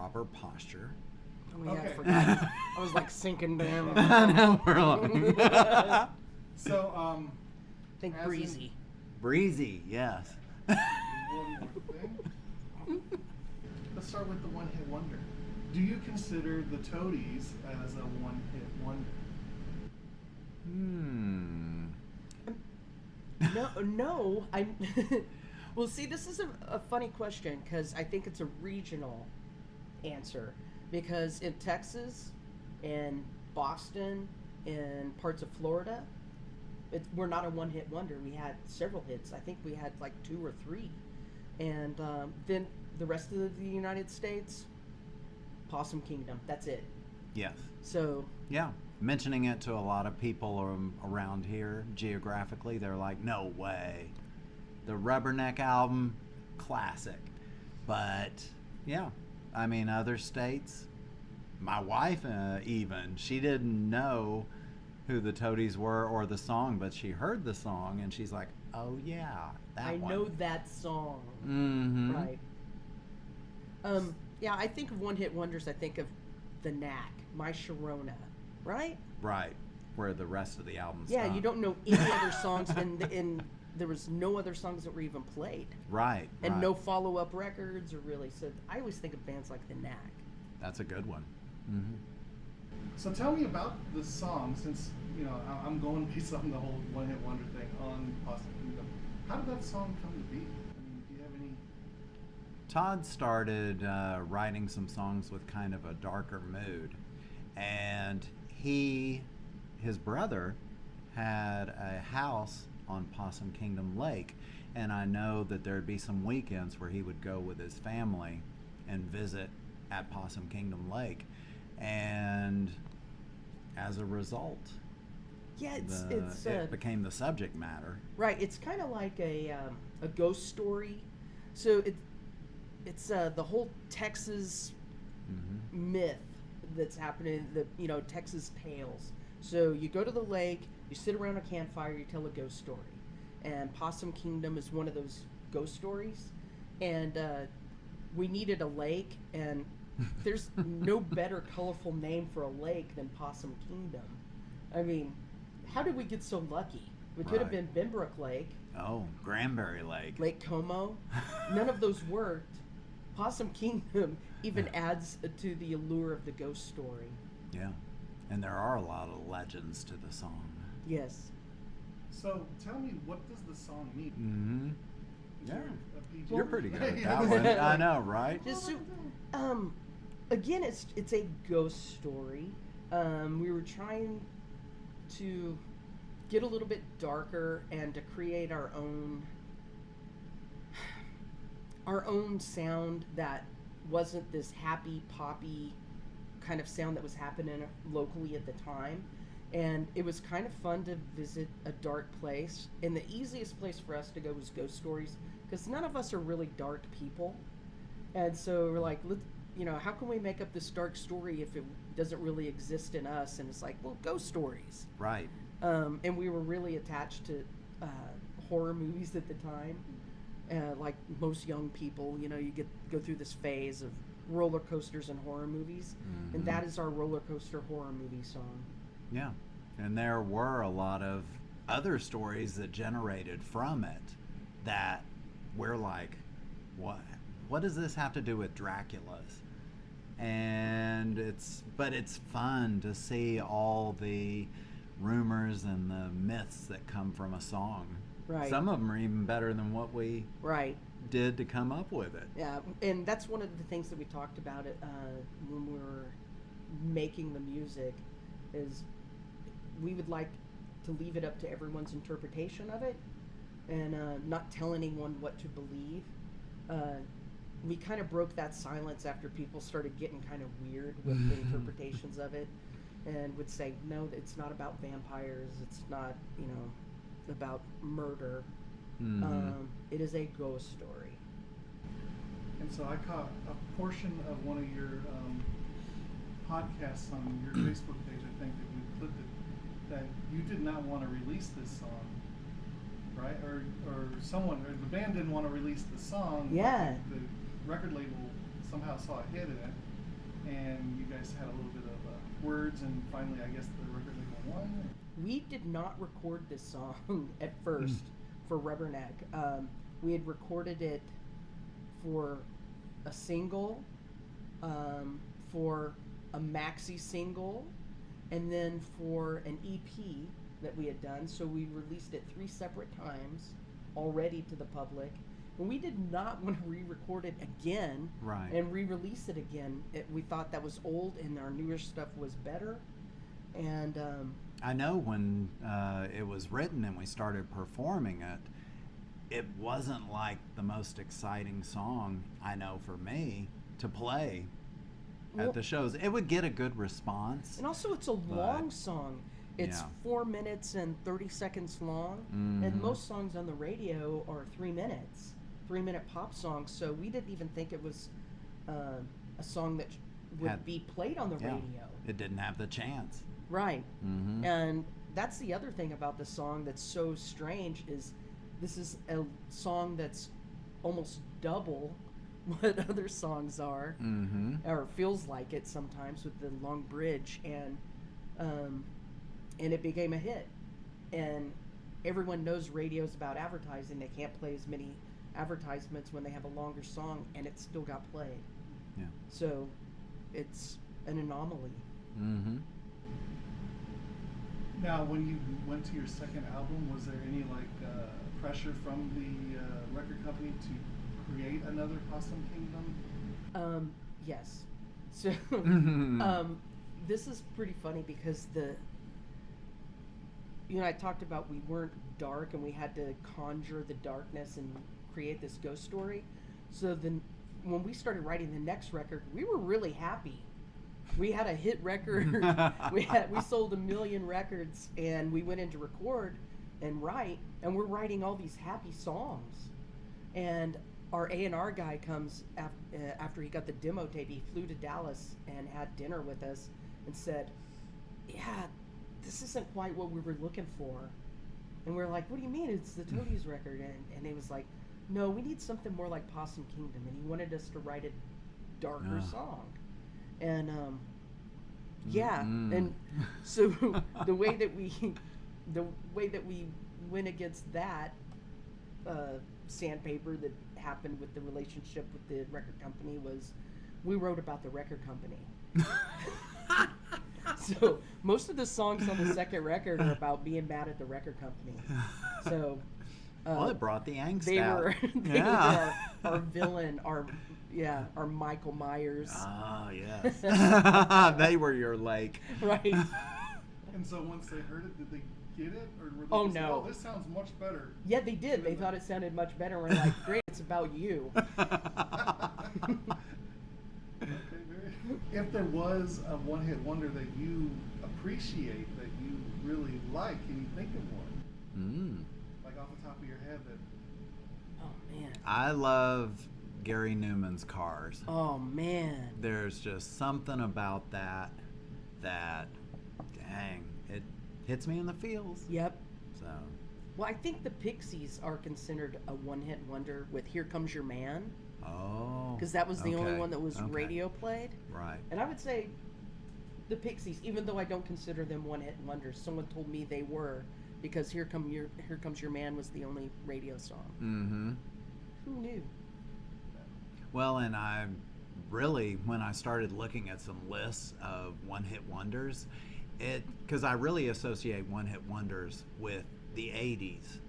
proper posture. Oh, yeah, Okay. I forgot. I was like sinking down. I know, we're alone. So, Think as breezy. Breezy, yes. one more thing. Let's start with the one-hit wonder. Do you consider the Toadies as a one-hit wonder? No. I'm. Well, see, this is a funny question because I think it's a regional answer. Because in Texas, in Boston, in parts of Florida, we're not a one-hit wonder. We had several hits. I think we had like 2 or 3. And then the rest of the United States, Possum Kingdom. That's it. Yes. So Yeah. Mentioning it to a lot of people around here geographically, they're like, no way. The Rubberneck album, classic. But, yeah. I mean, other states, my wife even, she didn't know who the Toadies were or the song, but she heard the song and she's like, oh yeah, that I one. know that song. Mm-hmm. Right. Yeah, I think of one-hit wonders. I think of the Knack, My Sharona, right? Right. Where the rest of the album Yeah, stopped. you don't know any other songs, and there was no other songs that were even played, Right. and right. no follow-up records or really. So I always think of bands like the Knack. That's a good one. Mm-hmm. So tell me about the song, since I'm going based on the whole one-hit wonder thing on Possum Kingdom. How did that song come to be? I mean, do you have any? Todd started writing some songs with kind of a darker mood, and his brother had a house on Possum Kingdom Lake, and I know that there'd be some weekends where he would go with his family and visit at Possum Kingdom Lake, and as a result, Yeah, it became the subject matter. right. It's kind of like a ghost story. So it's the whole Texas myth that's happening. The Texas tales. So you go to the lake, you sit around a campfire, you tell a ghost story, and Possum Kingdom is one of those ghost stories. And we needed a lake, and there's no better colorful name for a lake than Possum Kingdom. I mean, how did we get so lucky? We could have been Right. Bimbrook Lake, Oh, Granbury Lake. Lake Como. None of those worked. Possum Kingdom even adds to the allure of the ghost story. Yeah. And there are a lot of legends to the song. Yes. So tell me, what does the song mean? Mm-hmm. Is Yeah. there a PG? You're pretty good at that one. I know, right? Just again, it's a ghost story. We were trying to get a little bit darker and to create our own sound that wasn't this happy poppy kind of sound that was happening locally at the time. And it was kind of fun to visit a dark place, and the easiest place for us to go was ghost stories, because none of us are really dark people. And so we're like, how can we make up this dark story if it doesn't really exist in us? And it's like, well, ghost stories. Right. And we were really attached to horror movies at the time. Like most young people, you go through this phase of roller coasters and horror movies. Mm-hmm. And that is our roller coaster horror movie song. Yeah. And there were a lot of other stories that generated from it that we're like, what does this have to do with Dracula's? And it's fun to see all the rumors and the myths that come from a song. Right. Some of them are even better than what we Right. did to come up with it. Yeah, and that's one of the things that we talked about when we were making the music, is we would like to leave it up to everyone's interpretation of it, and not tell anyone what to believe. We kind of broke that silence after people started getting kind of weird with the interpretations of it, and would say, no, it's not about vampires, it's not, about murder. Mm-hmm. It is a ghost story. And so I caught a portion of one of your podcasts on your Facebook page, I think, that you clipped it, that you did not want to release this song, right? Or the band didn't want to release the song. Yeah. The record label somehow saw a hit in it and you guys had a little bit of words, and finally, I guess the record label won. We did not record this song at first for Rubberneck. We had recorded it for a single, for a maxi single, and then for an EP that we had done. So we released it 3 separate times already to the public. And we did not want to re-record it again and re-release it again. We thought that was old and our newer stuff was better. And I know when it was written and we started performing it, it wasn't like the most exciting song, I know for me, to play at the shows. It would get a good response. And also it's a long song. It's 4 minutes and 30 seconds long. And most songs on the radio are 3 minutes. 3-minute pop songs. So we didn't even think it was a song that would be played on the radio. It didn't have the chance. Right. And that's the other thing about the song that's so strange is this is a song that's almost double what other songs are, or feels like it sometimes with the long bridge, and it became a hit. And everyone knows radio's about advertising. They can't play as many advertisements when they have a longer song, and it still got played. Yeah. So it's an anomaly. Now, when you went to your second album, was there any pressure from the record company to create another Possum Kingdom? Yes. So this is pretty funny because I talked about we weren't dark and we had to conjure the darkness and create this ghost story. So then when we started writing the next record, we were really happy. We had a hit record. we sold 1 million records, and we went in to record and write, and we're writing all these happy songs. And our A&R guy comes after he got the demo tape. He flew to Dallas and had dinner with us and said, "Yeah, this isn't quite what we were looking for." And we're like, "What do you mean? It's the Toadies record." And he was like, "No, we need something more like Possum Kingdom." And he wanted us to write a darker song. And and so the way that we went against that sandpaper that happened with the relationship with the record company was we wrote about the record company. So most of the songs on the second record are about being mad at the record company. So well, it brought the angst they out. They were our villain, our Michael Myers. Ah, yes. They were your lake. Right. And so once they heard it, did they get it? Or were they Oh, just like, no. "Oh, this sounds much better"? Yeah, they did. They thought it sounded much better. We're like, "Great, it's about you." If there was a one-hit wonder that you appreciate, that you really like, can you think of one? Like off the top of your head that... Oh, man. I love Gary Newman's Cars. Oh, man. There's just something about that, dang, it hits me in the feels. Yep. So. Well, I think the Pixies are considered a one-hit wonder with "Here Comes Your Man." Oh. Because that was the only okay, one that was radio played. Right. And I would say the Pixies, even though I don't consider them one-hit wonders, someone told me they were, because Here Comes Your Man was the only radio song. Who knew? Well, and I really, when I started looking at some lists of one-hit wonders, because I really associate one-hit wonders with the 80s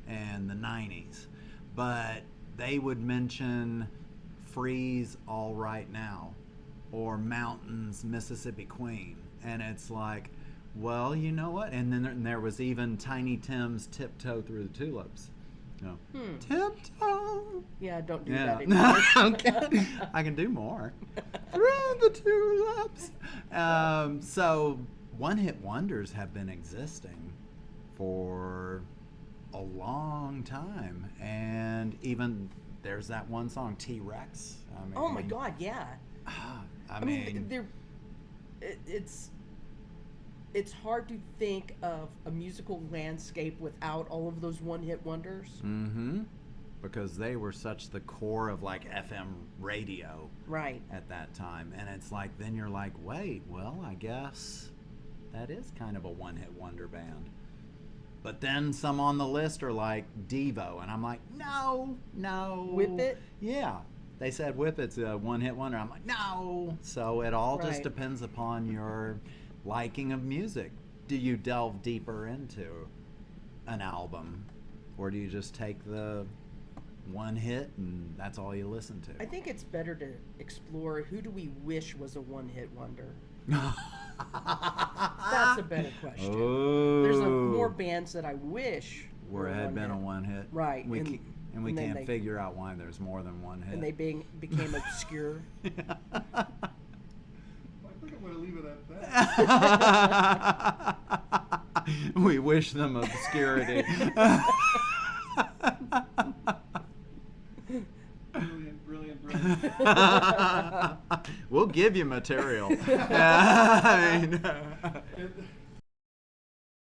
and the 90s, but they would mention Freeze, All Right Now, or Mountains, Mississippi Queen, and it's like, well, you know what? And then there was even Tiny Tim's Tiptoe Through the Tulips. No. Tiptoe. Yeah, don't do that anymore. Okay. I can do more. Through the tulips. So one-hit wonders have been existing for a long time, and even there's that one song, T-Rex. I mean, Oh my God, yeah. I mean it's hard to think of a musical landscape without all of those one-hit wonders. because they were such the core of like FM radio Right. at that time. And it's like, then you're like, wait, well, I guess that is kind of a one-hit wonder band. But then some on the list are like Devo, and I'm like, no. Whip It? Yeah. They said Whip It's a one-hit wonder. I'm like, no. So it all just Right. depends upon your liking of music. Do you delve deeper into an album, or do you just take the one hit and that's all you listen to? I think it's better to explore who do we wish was a one-hit wonder. That's a better question. Oh. There's more bands that I wish where it had been a one-hit. one hit. Right, We and- ca- and we and then can't they- figure out why there's more than one hit. And they became obscure. I think I'm going to leave it at that. We wish them obscurity. Brilliant. We'll give you material. I mean,